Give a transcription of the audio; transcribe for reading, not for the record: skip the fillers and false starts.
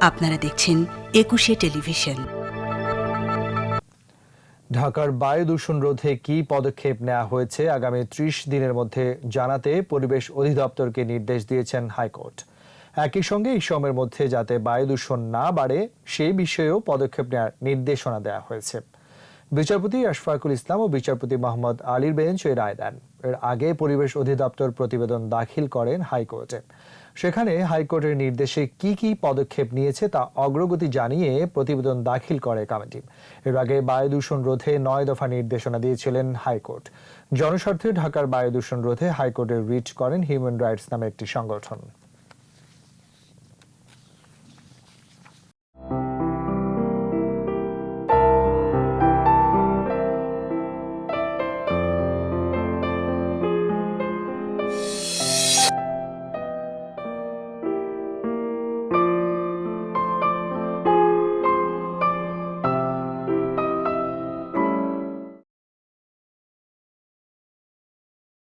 আপনারা দেখছেন ২১শে টেলিভিশন। ঢাকার বায়ু দূষণ রোধে কি পদক্ষেপ নেওয়া হয়েছে আগামী ৩০ দিনের মধ্যে জানাতে পরিবেশ অধিদপ্তরকে নির্দেশ দিয়েছেন হাইকোর্ট। একই সঙ্গে এই সময়ের মধ্যে যাতে বায়ু দূষণ না বাড়ে সেই বিষয়েও পদক্ষেপ নেওয়ার নির্দেশনা দেওয়া হয়েছে। বিচারপতি আশফাকুল ইসলাম ও বিচারপতি মোহাম্মদ আলীর বেঞ্চ এই রায় দেন। এর আগে পরিবেশ অধিদপ্তর প্রতিবেদন দাখিল করেন হাইকোর্টে। সেখানে হাইকোর্টের নির্দেশে কি কি পদক্ষেপ নিয়েছে তা অগ্রগতি জানিয়ে প্রতিবেদন দাখিল করে কমিটি। এর আগে বায়ু দূষণ রোধে ৯ দফা নির্দেশনা দিয়েছিলেন হাইকোর্ট। জনস্বার্থে ঢাকার বায়ু দূষণ রোধে হাইকোর্টে রিট করেন হিউম্যান রাইটস নামে একটি সংগঠন।